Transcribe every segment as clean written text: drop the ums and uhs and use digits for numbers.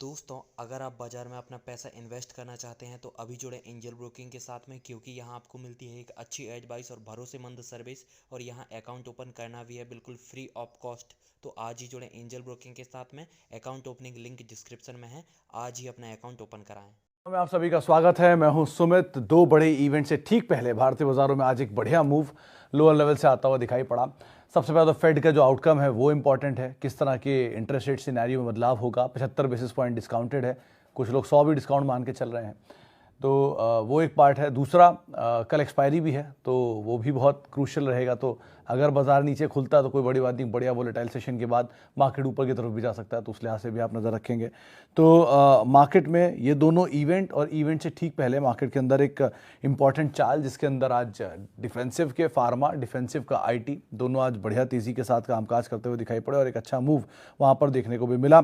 दोस्तों, अगर आप बाज़ार में अपना पैसा इन्वेस्ट करना चाहते हैं तो अभी जुड़े एंजल ब्रोकिंग के साथ में, क्योंकि यहाँ आपको मिलती है एक अच्छी एडवाइस और भरोसेमंद सर्विस। और यहाँ अकाउंट ओपन करना भी है बिल्कुल फ्री ऑफ कॉस्ट। तो आज ही जुड़े एंजल ब्रोकिंग के साथ में। अकाउंट ओपनिंग लिंक डिस्क्रिप्शन में है। आज ही अपना अकाउंट ओपन कराएं। में आप सभी का स्वागत है। मैं हूं सुमित। दो बड़े इवेंट से ठीक पहले भारतीय बाजारों में आज एक बढ़िया मूव लोअर लेवल से आता हुआ दिखाई पड़ा। सबसे पहले तो फेड का जो आउटकम है वो इंपॉर्टेंट है। किस तरह के इंटरेस्ट रेट सिनेरियो में बदलाव होगा। 75 बेसिस पॉइंट डिस्काउंटेड है, कुछ लोग 100 भी डिस्काउंट मान के चल रहे हैं, तो वो एक पार्ट है। दूसरा, कल एक्सपायरी भी है, तो वो भी बहुत क्रूशियल रहेगा। तो अगर बाजार नीचे खुलता है तो कोई बड़ी बात नहीं, बढ़िया वोलेटाइल सेशन के बाद मार्केट ऊपर की तरफ भी जा सकता है, तो उस लिहाज से भी आप नज़र रखेंगे। तो मार्केट में ये दोनों इवेंट और इवेंट से ठीक पहले मार्केट के अंदर एक इंपॉर्टेंट चाल, जिसके अंदर आज डिफेंसिव के फार्मा, डिफेंसिव का आईटी, दोनों आज बढ़िया तेज़ी के साथ कामकाज करते हुए दिखाई पड़े और एक अच्छा मूव वहाँ पर देखने को भी मिला।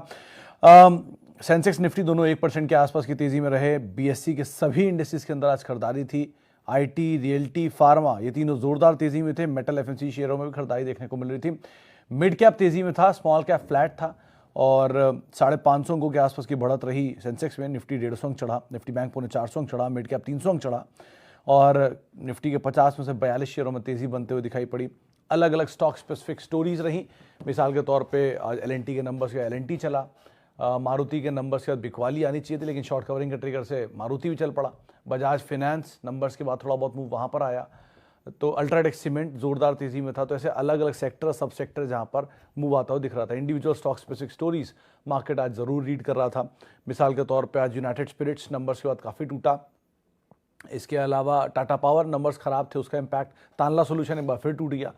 सेंसेक्स निफ्टी दोनों 1% के आसपास की तेज़ी में रहे। बीएससी के सभी इंडेक्सेस के अंदर आज खरीदारी थी। आईटी, रियल्टी, फार्मा, ये तीनों जोरदार तेज़ी में थे। मेटल, एफएमसीजी शेयरों में भी खरीदारी देखने को मिल रही थी। मिड कैप तेज़ी में था, स्मॉल कैप फ्लैट था और 550 अंकों के आसपास की बढ़त रही सेंसेक्स में। निफ्टी 150 अंक चढ़ा, निफ्टी बैंक 450 अंक चढ़ा, मिड कैप 300 अंक चढ़ा और निफ्टी के 50 में से 42 शेयरों में तेज़ी बनते हुए दिखाई पड़ी। अलग अलग स्टॉक स्पेसिफिक स्टोरीज रही। मिसाल के तौर पे आज एलएनटी के नंबर्स का एलएनटी चला, मारुति के नंबर्स के बाद बिकवाली आनी चाहिए थी, लेकिन शॉर्ट कवरिंग के ट्रिगर से मारुति भी चल पड़ा। बजाज फाइनेंस नंबर्स के बाद थोड़ा बहुत मूव वहाँ पर आया। तो अल्ट्राटेक सीमेंट जोरदार तेज़ी में था। तो ऐसे अलग अलग सेक्टर, सब सेक्टर जहाँ पर मूव आता हुआ दिख रहा था। Individual stock specific stories market आज ज़रूर रीड कर रहा था। मिसाल के तौर पर आज यूनाइटेड स्पिरिट्स नंबर्स के बाद काफ़ी टूटा। इसके अलावा टाटा पावर नंबर्स खराब थे, उसका इम्पैक्ट। तानला सोल्यूशन एक बार फिर टूट गया,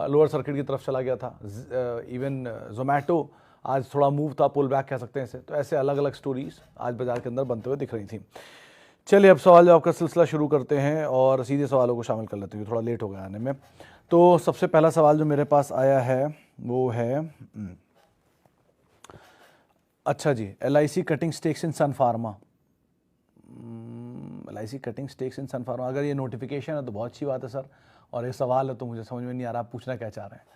लोअर सर्किट की तरफ चला गया था। इवन जोमैटो आज थोड़ा मूव था, पुल बैक कह सकते हैं इसे। तो ऐसे अलग अलग स्टोरीज आज बाजार के अंदर बनते हुए दिख रही थी। चलिए अब सवाल जवाब का सिलसिला शुरू करते हैं और सीधे सवालों को शामिल कर लेते हैं, थोड़ा लेट हो गया आने में। तो सबसे पहला सवाल जो मेरे पास आया है वो है, अच्छा जी, LIC cutting stakes in Sun Pharma. LIC cutting stakes in Sun Pharma, अगर ये नोटिफिकेशन है तो बहुत अच्छी बात है सर, और ये सवाल है तो मुझे समझ में नहीं आ रहा आप पूछना क्या चाह रहे हैं।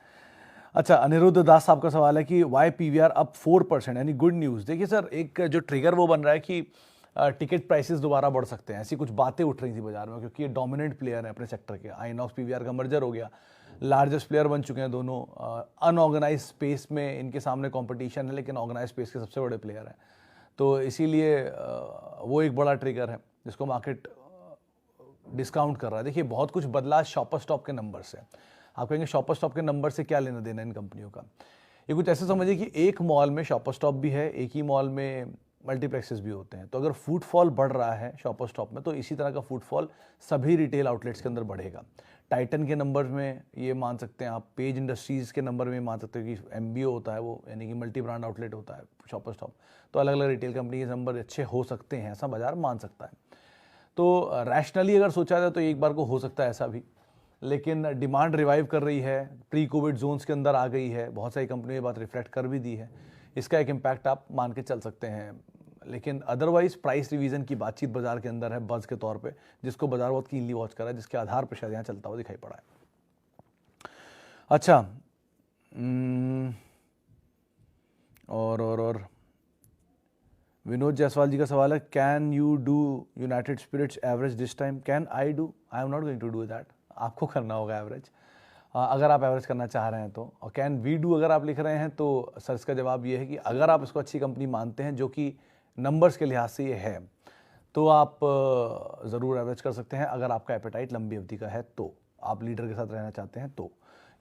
अच्छा, अनिरुद्ध दास साहब का सवाल है कि वाई PVR अप 4%, यानी गुड न्यूज़। देखिए सर, एक जो ट्रिगर वो बन रहा है कि टिकट प्राइसेस दोबारा बढ़ सकते हैं, ऐसी कुछ बातें उठ रही थी बाजार में, क्योंकि ये डोमिनेंट प्लेयर है अपने सेक्टर के। आइनॉक्स PVR का मर्जर हो गया, लार्जेस्ट प्लेयर बन चुके हैं दोनों। अनऑर्गेनाइज स्पेस में इनके सामने कंपटीशन है, लेकिन ऑर्गेनाइज स्पेस के सबसे बड़े प्लेयर हैं। तो इसीलिए वो एक बड़ा ट्रिगर है जिसको मार्केट डिस्काउंट कर रहा है। देखिए, बहुत कुछ बदला शॉपर स्टॉप के नंबर से। आप कहेंगे शॉपर स्टॉप के नंबर से क्या लेना देना इन कंपनियों का। ये कुछ ऐसे समझिए कि एक मॉल में शॉपर स्टॉप भी है, एक ही मॉल में मल्टीप्लेक्सेस भी होते हैं। तो अगर फुटफॉल बढ़ रहा है शॉपर स्टॉप में, तो इसी तरह का फुटफॉल सभी रिटेल आउटलेट्स के अंदर बढ़ेगा। टाइटन के नंबर में ये मान सकते हैं आप, पेज इंडस्ट्रीज़ के नंबर में मान सकते हैं कि MBO होता है वो, यानी कि मल्टी ब्रांड आउटलेट होता है शॉपर स्टॉप। तो अलग अलग रिटेल कंपनी के नंबर अच्छे हो सकते हैं, ऐसा बाजार मान सकता है। तो रैशनली अगर सोचा जाए तो एक बार को हो सकता है ऐसा भी, लेकिन डिमांड रिवाइव कर रही है, प्री कोविड जोन्स के अंदर आ गई है, बहुत सारी कंपनियों ये बात रिफ्लेक्ट कर भी दी है। इसका एक इम्पैक्ट आप मान के चल सकते हैं। लेकिन अदरवाइज प्राइस रिवीजन की बातचीत बाजार के अंदर है बज़ के तौर पे, जिसको बाजार बहुत कीनली वॉच कर रहा है, जिसके आधार पर शायद यहाँ चलता हुआ दिखाई पड़ा है। अच्छा, और विनोद जायसवाल जी का सवाल है, can you do United Spirits average this time? Can I do? I am not going to do that. आपको करना होगा एवरेज, अगर आप एवरेज करना चाह रहे हैं तो। और कैन वी डू अगर आप लिख रहे हैं तो सर इसका जवाब ये है कि अगर आप इसको अच्छी कंपनी मानते हैं, जो कि नंबर्स के लिहाज से ये है, तो आप ज़रूर एवरेज कर सकते हैं। अगर आपका एपेटाइट लंबी अवधि का है, तो आप लीडर के साथ रहना चाहते हैं, तो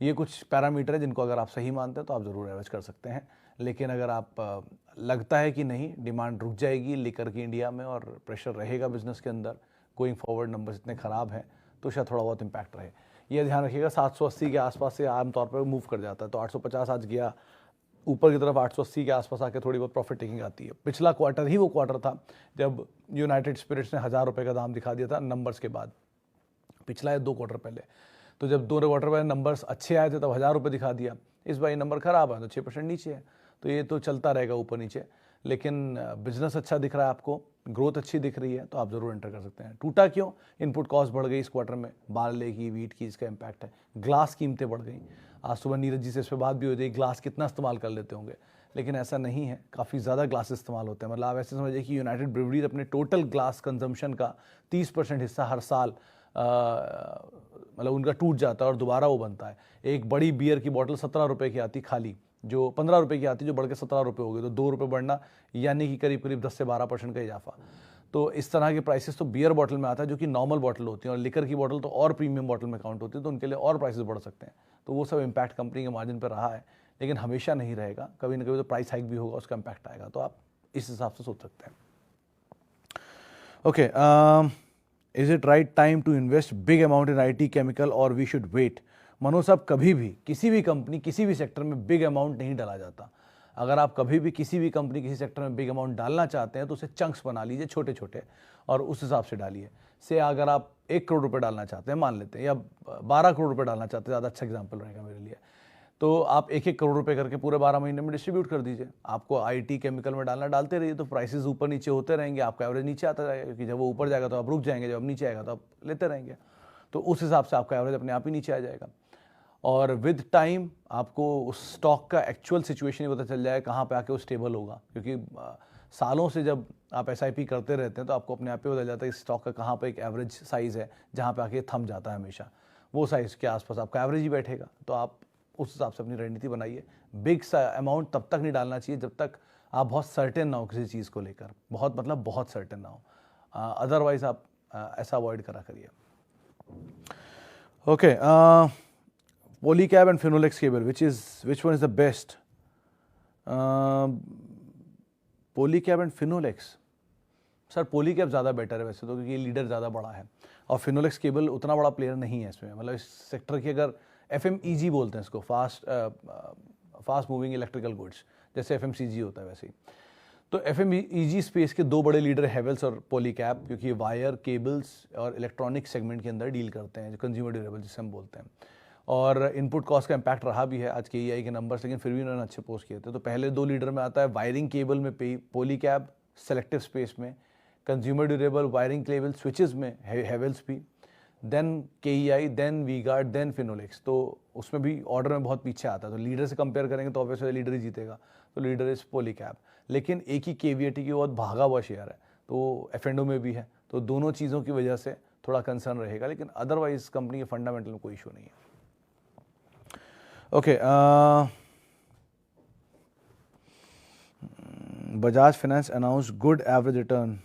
ये कुछ पैरामीटर है जिनको अगर आप सही मानते हैं तो आप ज़रूर एवरेज कर सकते हैं। लेकिन अगर आप लगता है कि नहीं, डिमांड रुक जाएगी लेकर के इंडिया में और प्रेशर रहेगा बिजनेस के अंदर, गोइंग फॉरवर्ड नंबर्स इतने ख़राब हैं, तो शायद थोड़ा बहुत इम्पैक्ट रहे। ये ध्यान रखिएगा, 780 के आसपास से आमतौर पर मूव कर जाता है। तो 850 आज गया ऊपर की तरफ, 880 के आसपास आके थोड़ी बहुत प्रॉफिट टेकिंग आती है। पिछला क्वार्टर ही वो क्वार्टर था जब यूनाइटेड स्पिरिट्स ने 1000 रुपये का दाम दिखा दिया था नंबर्स के बाद। पिछला है 2 क्वार्टर पहले। तो जब 2 क्वार्टर पहले नंबर्स अच्छे आए थे तब 1000 रुपये दिखा दिया। इस बार ये नंबर खराब है तो 6% नीचे है। तो ये तो चलता रहेगा ऊपर नीचे, लेकिन बिजनेस अच्छा दिख रहा है आपको, ग्रोथ अच्छी दिख रही है, तो आप ज़रूर एंटर कर सकते हैं। टूटा क्यों? इनपुट कॉस्ट बढ़ गई इस क्वार्टर में, बारले की, वीट की, इसका इम्पैक्ट है। ग्लास कीमतें बढ़ गई। आज सुबह नीरज जी से इस पर बात भी हो रही, ग्लास कितना इस्तेमाल कर लेते होंगे। लेकिन ऐसा नहीं है, काफ़ी ज़्यादा ग्लास इस्तेमाल होते हैं। मतलब आप ऐसे समझिए कि यूनाइटेड ब्रूवरीज अपने टोटल ग्लास कंजम्पशन का 30% हिस्सा हर साल मतलब उनका टूट जाता है और दोबारा वो बनता है। एक बड़ी बियर की बॉटल 17 रुपये की आती खाली, जो 15 रुपये की आती, जो बढ़ के 17 रुपये हो गई, तो 2 रुपये बढ़ना यानी कि करीब करीब 10 से 12% का इजाफा। तो इस तरह के प्राइसेस तो बियर बॉटल में आता है, जो कि नॉर्मल बॉटल होती है, और लिकर की बॉटल तो और प्रीमियम बॉटल में काउंट होती है, तो उनके लिए और प्राइसेस बढ़ सकते हैं। तो वो सब इम्पैक्ट कंपनी के मार्जिन पर रहा है, लेकिन हमेशा नहीं रहेगा। कभी ना कभी तो प्राइस हाइक भी होगा, उसका इम्पैक्ट आएगा। तो आप इस हिसाब से सोच सकते हैं। Okay, is it right time to invest big amount in IT chemical और वी शुड वेट? मनोज साहब, कभी भी किसी भी कंपनी किसी भी सेक्टर में बिग अमाउंट नहीं डाला जाता। अगर आप कभी भी किसी भी कंपनी किसी सेक्टर में बिग अमाउंट डालना चाहते हैं तो उसे चंक्स बना लीजिए, छोटे छोटे, और उस हिसाब से डालिए। से अगर आप 1 करोड़ रुपए डालना चाहते हैं, मान लेते हैं, या 12 करोड़ रुपए डालना चाहते हैं, ज़्यादा अच्छा एग्जाम्पल रहेगा मेरे लिए, तो आप 1-1 करोड़ रुपए करके पूरे 12 महीने में डिस्ट्रीब्यूट कर दीजिए। आपको IT केमिकल में डालना, डालते रहिए, तो प्राइसेस ऊपर नीचे होते रहेंगे, आपका एवरेज नीचे आता रहेगा, क्योंकि जब वो ऊपर जाएगा तो आप रुक जाएंगे, जब नीचे आएगा तो आप लेते रहेंगे। तो उस हिसाब से आपका एवरेज अपने आप ही नीचे आ जाएगा। और विद टाइम आपको उस स्टॉक का एक्चुअल सिचुएशन ही पता चल जाएगा, कहाँ पे आके वो स्टेबल होगा। क्योंकि सालों से जब आप SIP करते रहते हैं तो आपको अपने आप ही पता जाता है कि स्टॉक का कहाँ पे एक एवरेज साइज़ है, जहाँ पे आके थम जाता है हमेशा। वो साइज़ के आसपास आपका एवरेज ही बैठेगा। तो आप उस हिसाब से अपनी रणनीति बनाइए। बिग अमाउंट तब तक नहीं डालना चाहिए जब तक आप बहुत सर्टेन ना हो किसी चीज़ को लेकर, बहुत मतलब बहुत सर्टेन ना हो। अदरवाइज आप ऐसा अवॉइड करा करिए। Okay, Polycab and Finolex cable, which one is the best? Polycab and Finolex, sir Polycab ज़्यादा बेटर है वैसे तो, क्योंकि ये लीडर ज़्यादा बड़ा है, और Finolex केबल उतना बड़ा प्लेयर नहीं है इसमें। मतलब इस सेक्टर की अगर FMEG बोलते हैं इसको, फास्ट मूविंग इलेक्ट्रिकल गुड्स, जैसे FMCG होता है वैसे ही। तो FMEG स्पेस के 2 बड़े लीडर हैवेल्स और Polycab, क्योंकि वायर, केबल्स और इलेक्ट्रॉनिक सेगमेंट के अंदर डील करते हैं, जो कंज्यूमर ड्यूरेबल जिसे हम बोलते हैं। और इनपुट कॉस्ट का इम्पैक्ट रहा भी है आज के EI के नंबर्स, लेकिन फिर भी उन्होंने अच्छे पोस्ट किए थे। तो पहले 2 लीडर में आता है वायरिंग केबल में Polycab, सेलेक्टिव स्पेस में consumer durable wiring cable switches में हैवेल्स भी, then KEI, then V Guard, then Finolex. तो उसमें भी ऑर्डर में बहुत पीछे आता है। तो लीडर से कंपेयर करेंगे तो ऑब्वियसली लीडर ही जीतेगा, तो लीडर इज Polycab। लेकिन एक ही KVAT की बहुत भागा हुआ शेयर है, तो F&O में भी है, तो दोनों चीज़ों की वजह से थोड़ा कंसर्न रहेगा, लेकिन अदरवाइज कंपनी के फंडामेंटल में कोई इशू नहीं है। Okay, Bajaj Finance announce good average return.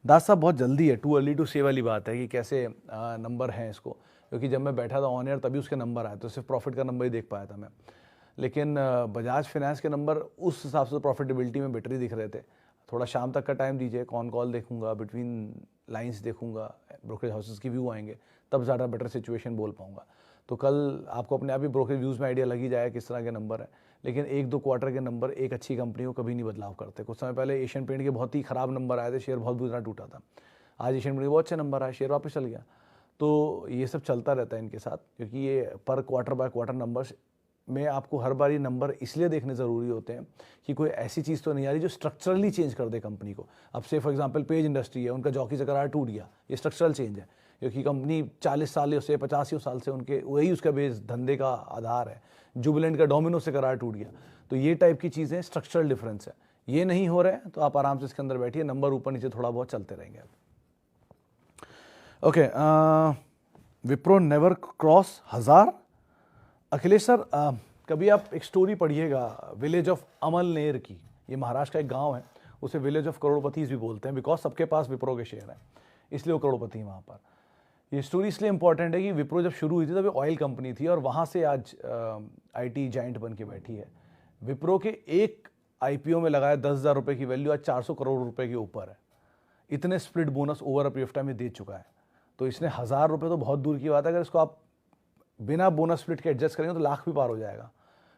Das साहब, बहुत जल्दी है, टू अर्ली टू से वाली बात है कि कैसे नंबर हैं इसको, क्योंकि जब मैं बैठा था ऑन एयर तभी उसके नंबर आए, तो सिर्फ प्रॉफिट का नंबर ही देख पाया था मैं। लेकिन बजाज फाइनेंस के नंबर उस हिसाब से प्रॉफिटेबिलिटी में बेटर ही दिख रहे थे। थोड़ा शाम तक का टाइम दीजिए, कॉल देखूंगा, बिटवीन लाइंस देखूंगा, ब्रोकरेज हाउसेस की व्यू आएंगे, तब ज़्यादा बेटर सिचुएशन बोल पाऊंगा। तो कल आपको अपने आप ही ब्रोकरेज व्यूज़ में आइडिया लग ही जाएगा किस तरह के नंबर है। लेकिन 1-2 क्वार्टर के नंबर एक अच्छी कंपनी को कभी नहीं बदलाव करते। कुछ समय पहले एशियन पेंट के बहुत ही ख़राब नंबर आए थे, शेयर बहुत बुरी तरह टूटा था। आज एशियन पेंट के बहुत अच्छे नंबर आए, शेयर वापस चल गया। तो ये सब चलता रहता है इनके साथ, क्योंकि ये पर क्वार्टर बाय क्वार्टर नंबर्स में आपको हर बार ये नंबर इसलिए देखने ज़रूरी होते हैं कि कोई ऐसी चीज़ तो नहीं आ रही जो स्ट्रक्चरली चेंज कर दे कंपनी को। अब से फॉर एग्जांपल पेज इंडस्ट्री है, उनका जॉकी से करार टूट गया, ये स्ट्रक्चरल चेंज है, क्योंकि कंपनी 40 साल से 50 साल से उनके वही उसका बेस धंधे का आधार है। जुबिलेंट का डोमिनो से करार टूट गया, तो ये टाइप की चीज़ें स्ट्रक्चरल डिफरेंस है। ये नहीं हो रहा है तो आप आराम से इसके अंदर बैठिए, नंबर ऊपर नीचे थोड़ा बहुत चलते रहेंगे। Okay, Wipro never cross 1000। Akhilesh sir, कभी आप एक स्टोरी पढ़िएगा विलेज ऑफ अमलनेर की, ये महाराष्ट्र का एक गांव है, उसे विलेज ऑफ करोड़पतीज भी बोलते हैं, बिकॉज सबके पास विप्रो के शेयर हैं, इसलिए वो करोड़पति हैं वहाँ पर। ये स्टोरी इसलिए इंपॉर्टेंट है कि विप्रो जब शुरू हुई थी तब ऑयल कंपनी थी, और वहाँ से आज IT जाइंट बन के बैठी है। विप्रो के एक IPO में लगाया 10,000 रुपये की वैल्यू आज 400 करोड़ रुपए के ऊपर है। इतने split bonus over a period of time में दे चुका है। तो इसने 1000 रुपये तो बहुत दूर की बात है, अगर इसको आप बिना बोनस स्प्लिट के एडजस्ट करेंगे तो लाख भी पार हो जाएगा,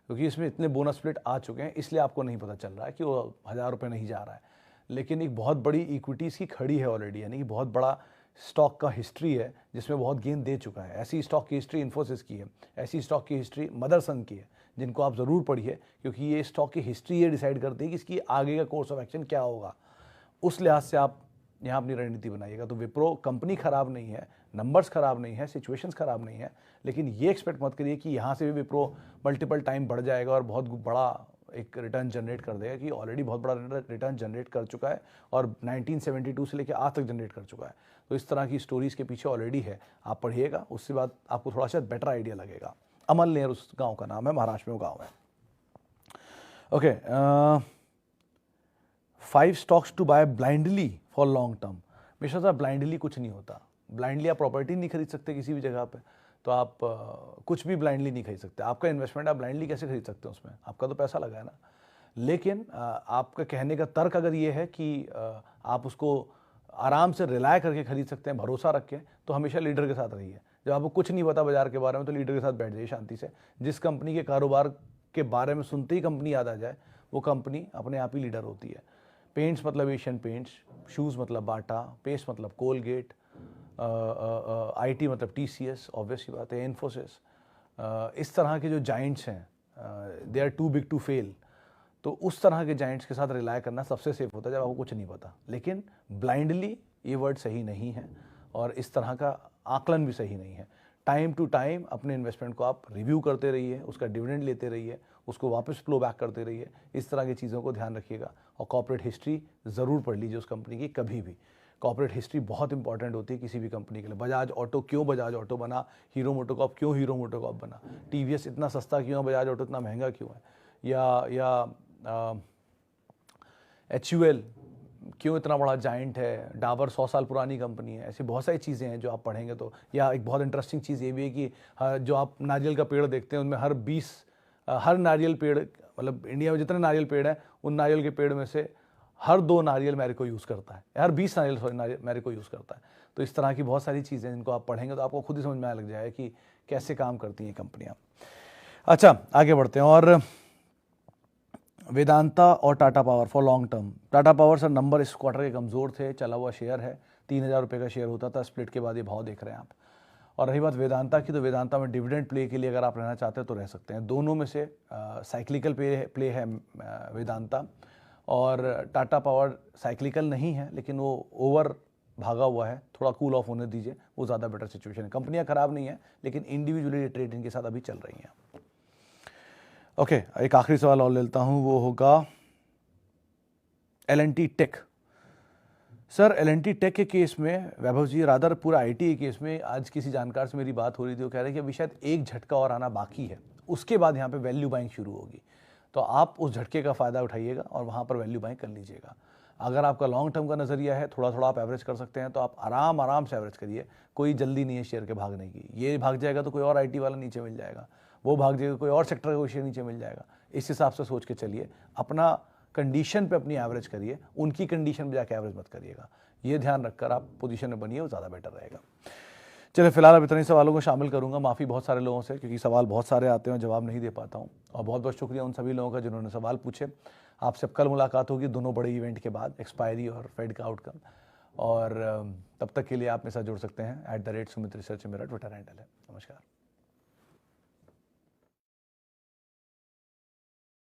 क्योंकि इसमें इतने बोनस स्प्लिट आ चुके हैं, इसलिए आपको नहीं पता चल रहा है कि वो 1000 रुपये नहीं जा रहा है। लेकिन एक बहुत बड़ी इक्विटी इसकी खड़ी है ऑलरेडी, यानी कि बहुत बड़ा स्टॉक का हिस्ट्री है जिसमें बहुत गेन दे चुका है। ऐसी स्टॉक की हिस्ट्री इन्फोसिस की है, ऐसी स्टॉक की हिस्ट्री मदरसन की है, जिनको आप ज़रूर पढ़िए, क्योंकि ये स्टॉक की हिस्ट्री ये डिसाइड करती है कि इसकी आगे का कोर्स ऑफ एक्शन क्या होगा। उस लिहाज से आप यहाँ अपनी रणनीति बनाइएगा। तो विप्रो कंपनी ख़राब नहीं है, नंबर्स ख़राब नहीं है, सिचुएशंस ख़राब नहीं है, लेकिन ये एक्सपेक्ट मत करिए कि यहाँ से भी विप्रो मल्टीपल टाइम बढ़ जाएगा और बहुत बड़ा एक रिटर्न जनरेट कर देगा कि ऑलरेडी बहुत बड़ा रिटर्न जनरेट कर चुका है और 1972 से लेकर आज तक जनरेट कर चुका है। तो इस तरह की स्टोरीज के पीछे ऑलरेडी है, आप पढ़िएगा, उसके बाद आपको थोड़ा सा बेटर आइडिया लगेगा। अमल नेर उस गांव का नाम है, महाराष्ट्र में वो गाँव है। Okay, 5 stocks to buy blindly for long term. हमेशा से ब्लाइंडली कुछ नहीं होता। ब्लाइंडली आप प्रॉपर्टी नहीं खरीद सकते किसी भी जगह पे, तो आप कुछ भी ब्लाइंडली नहीं खरीद सकते। आपका इन्वेस्टमेंट आप ब्लाइंडली कैसे खरीद सकते हैं, उसमें आपका तो पैसा लगा है ना। लेकिन आपका कहने का तर्क अगर ये है कि आप उसको आराम से रिलाय करके खरीद सकते हैं, भरोसा रख के, तो हमेशा लीडर के साथ रहिए। जब आपको कुछ नहीं पता बाजार के बारे में तो लीडर के साथ बैठ जाइए शांति से। जिस कंपनी के कारोबार के बारे में सुनते ही कंपनी याद आ जाए, वो कंपनी अपने आप ही लीडर होती है। पेंट्स मतलब एशियन पेंट्स, शूज़ मतलब बाटा, पेस्ट मतलब कोलगेट, आईटी मतलब टीसीएस, ऑब्वियसली बात है, इन्फोसिस। इस तरह के जो जाइंट्स हैं, they are too big to fail. तो उस तरह के जाइंट्स के साथ रिलाय करना सबसे सेफ होता है जब आपको कुछ नहीं पता। लेकिन ब्लाइंडली ये वर्ड सही नहीं है और इस तरह का आकलन भी सही नहीं है। टाइम टू टाइम अपने इन्वेस्टमेंट को आप रिव्यू करते रहिए, उसका डिविडेंड लेते रहिए, उसको वापस फ्लो बैक करते रहिए। इस तरह की चीज़ों को ध्यान रखिएगा और कॉर्पोरेट हिस्ट्री ज़रूर पढ़ लीजिए उस कंपनी की। कभी भी कॉर्पोरेट हिस्ट्री बहुत इंपॉर्टेंट होती है किसी भी कंपनी के लिए। बजाज ऑटो क्यों बजाज ऑटो बना, हीरो मोटोकॉर्प क्यों हीरो मोटोकॉर्प बना, टीवीएस इतना सस्ता क्यों है, बजाज ऑटो इतना महंगा क्यों है, या HUL क्यों इतना बड़ा जाइंट है, डाबर 100 साल पुरानी कंपनी है। ऐसी बहुत सारी चीज़ें हैं जो आप पढ़ेंगे तो। या एक बहुत इंटरेस्टिंग चीज़ ये भी है कि जो आप नारियल का पेड़ देखते हैं उनमें हर नारियल पेड़, मतलब इंडिया में जितने नारियल पेड़ हैं उन नारियल के पेड़ में से हर 2 नारियल मैरिको यूज़ करता है, हर 20 नारियल मैरिको यूज़ करता है। तो इस तरह की बहुत सारी चीज़ें जिनको आप पढ़ेंगे तो आपको खुद ही समझ में आने लग जाएगा कि कैसे काम करती हैं कंपनियाँ। अच्छा, आगे बढ़ते हैं। और वेदांता और Tata power for long term. Tata power sir number इस क्वार्टर के कमज़ोर थे, चला हुआ शेयर है, 3000 रुपये का शेयर होता था, स्प्लिट के बाद ये भाव देख रहे हैं आप। और रही बात वेदांता की, तो वेदांता में डिविडेंड प्ले के लिए अगर आप रहना चाहते हैं तो रह सकते हैं। दोनों में से साइक्लिकल प्ले है वेदांता, और टाटा पावर साइक्लिकल नहीं है लेकिन वो ओवर भागा हुआ है, थोड़ा कूल ऑफ होने दीजिए, वो ज़्यादा बेटर सिचुएशन है। कंपनियां ख़राब नहीं है लेकिन इंडिविजुअली ट्रेड इनके साथ अभी चल रही हैं। ओके, एक आखिरी सवाल और लेता हूँ, वो होगा L&T Tech. Sir L&T Tech के केस में, वैभव जी रादर पूरा IT के केस में, आज किसी जानकार से मेरी बात हो रही थी, वो कह रहे हैं कि अभी शायद एक झटका और आना बाकी है, उसके बाद यहाँ पे वैल्यू बाइंग शुरू होगी। तो आप उस झटके का फ़ायदा उठाइएगा और वहाँ पर वैल्यू बाइंग कर लीजिएगा। अगर आपका लॉन्ग टर्म का नज़रिया है, थोड़ा थोड़ा आप एवरेज कर सकते हैं, तो आप आराम से एवरेज करिए। कोई जल्दी नहीं है शेयर के भागने की। ये भाग जाएगा तो कोई और IT वाला नीचे मिल जाएगा, वो भाग जाएगा कोई और सेक्टर का कोई शेयर नीचे मिल जाएगा। इस हिसाब से सोच के चलिए, अपना कंडीशन पे अपनी एवरेज करिए, उनकी कंडीशन पे जाके एवरेज मत करिएगा। ये ध्यान रखकर आप पोजीशन में बनिए, वो ज़्यादा बेटर रहेगा। चलिए, फिलहाल अब इतने सवालों को शामिल करूंगा। माफ़ी बहुत सारे लोगों से, क्योंकि सवाल बहुत सारे आते हैं और जवाब नहीं दे पाता हूं। और बहुत बहुत शुक्रिया उन सभी लोगों का जिन्होंने सवाल पूछे। आपसे कल मुलाकात होगी दोनों बड़े इवेंट के बाद, एक्सपायरी और फेड का आउटकम। और तब तक के लिए आप मेरे साथ जुड़ सकते हैं @Sumit Research मेरा ट्विटर हैंडल है। नमस्कार।